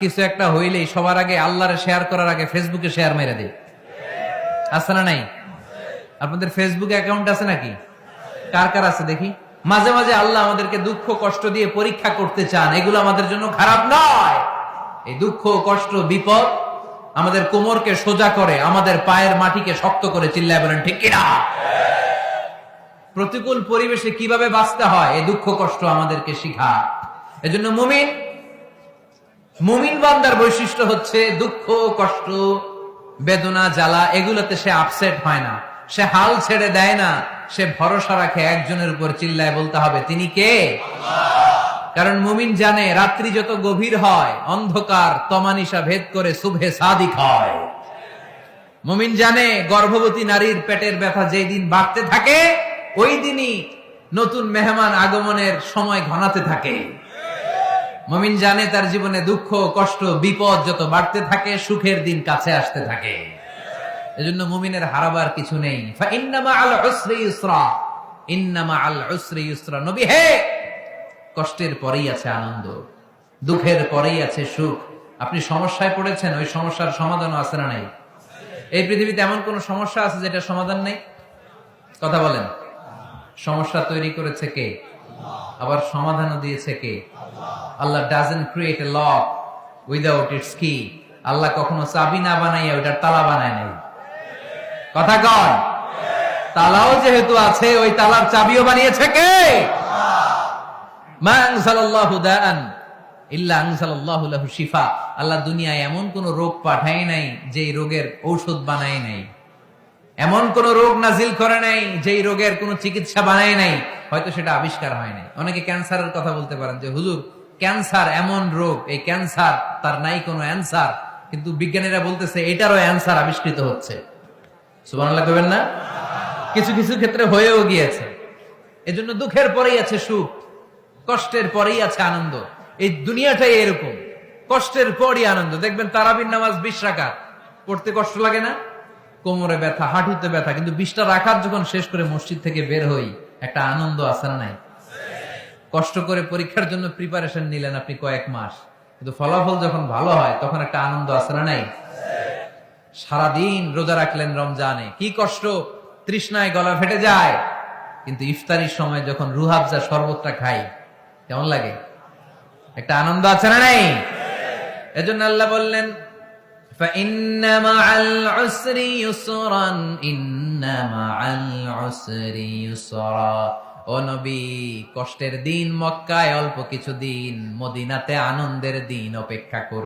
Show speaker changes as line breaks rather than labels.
কিছু একটা হইলেই সবার আগে আল্লাহরে শেয়ার করার আগে ফেসবুকে শেয়ার মেরে দেয়। আছে না নাই? আপনাদের ফেসবুক অ্যাকাউন্ট আছে নাকি? কার কার আছে দেখি। মাঝে মাঝে আল্লাহ আমাদেরকে দুঃখ কষ্ট দিয়ে পরীক্ষা করতে চান, এগুলো আমাদের জন্য খারাপ নয়। এই দুঃখ কষ্ট বিপদ আমাদের কোমরকে সোজা করে, আমাদের পায়ের মাটিকে শক্ত করে। চিল্লায় বলেন ঠিক কিনা? প্রতিকূল পরিবেশে কিভাবে বাঁচতে হয় এই দুঃখ কষ্ট আমাদেরকে শিখায়। এজন্য মুমিন বান্দার বৈশিষ্ট্য হচ্ছে দুঃখ কষ্ট বেদনা জ্বালা এগুলোতে সে আপসেট হয় না, সে হাল ছেড়ে দেয় না, সে ভরসা রাখে একজনের উপর। চিল্লায় বলতে হবে তিনি কে? কারণ মুমিন জানে রাত্রি যত গভীর হয় অন্ধকার তমানিসা ভেদ করে সুবহে সাদিক হয়। মুমিন জানে গর্ভবতী নারীর পেটের ব্যথা যেই দিন বাড়তে থাকে ওই দিনই নতুন মেহমান আগমনের সময় ঘনাতে থাকে। মুমিন জানে তার জীবনে দুঃখ কষ্ট বিপদ যত বাড়তে থাকে সুখের দিন কাছে আসতে থাকে। এজন্য মুমিনের হারাবার কিছু নেই। ফাইন্না মাআল উসরি ইউসরা, ইন্না মাআল উসরি ইউসরা। নবী হে, কষ্টের পরেই আছে আনন্দ, দুঃখের পরেই আছে সুখ। আপনি সমস্যায় পড়েছেন, ওই সমস্যার সমাধানও আছে না নাই? এই পৃথিবীতে এমন কোন সমস্যা আছে যেটা সমাধান নেই? কথা বলেন। সমস্যা তৈরি করেছে কে? আবার সমাধানও দিয়েছে কে? আল্লাহ doesn't create a lock without its key. আল্লাহ কখনো চাবি না বানাইয়া ওইটার তালা বানায় নাই। কথা কন। তালাও যেহেতু আছে ওই তালার চাবিও বানিয়েছে কে? মা আনজালাল্লাহু দাআন ইল্লা আনজালাল্লাহু লাহু শিফা। আল্লাহ দুনিয়ায় এমন কোন রোগ পাঠায় নাই যেই রোগের ঔষধ বানায় নাই, এমন কোন রোগ নাজিল করে নাই যেই রোগের কোন চিকিৎসা বানায় নাই, হয়তো সেটা আবিষ্কার হয় নাই। অনেকে ক্যান্সারের কথা বলতে পারেন যে হুজুর ক্যান্সার এমন রোগ, এই ক্যান্সার তার নাই কোনো অ্যান্সার, কিন্তু বিজ্ঞানীরা বলতেছে এটারও অ্যান্সার আবিষ্কৃত হচ্ছে। সুবহানাল্লাহ কইবেন না? কিছু কিছু ক্ষেত্রে হয়েও গিয়েছে। এজন্য দুঃখের পরেই আছে সুখ, কষ্টের পরেই আছে আনন্দ। এই দুনিয়াটাই এরকম, কষ্টের পরই আনন্দ। দেখবেন তারাবির নামাজ 20 রাকাত পড়তে কষ্ট লাগে না? কোমরে ব্যথা, হাঁটুতে ব্যথা, কিন্তু 20টা রাকাত যখন শেষ করে মসজিদ থেকে বের হই একটা আনন্দ আছে না নাই? কষ্ট করে পরীক্ষার জন্য প্রিপারেশন নিলেন আপনি কয়েক মাস, কিন্তু ফলাফল যখন ভালো হয় তখন একটা আনন্দ আছে না নাই? সারাদিন রোজা রাখলেন রমজানে, কি কষ্ট, তৃষ্ণায় গলা ফেটে যায়, কিন্তু ইফতারির সময় যখন রুহাবজা শরবতটা খাই কেমন লাগে? একটা আনন্দ আছে না নাই? এজন্য আল্লাহ বললেন فَإِنَّ مَعَ الْعُسْرِ يُسْرًا إِنَّ مَعَ الْعُسْرِ يُسْرًا। ও নবী, কষ্টের দিন মক্কায় অল্প কিছু দিন, মদিনাতে আনন্দের দিন অপেক্ষা করুন।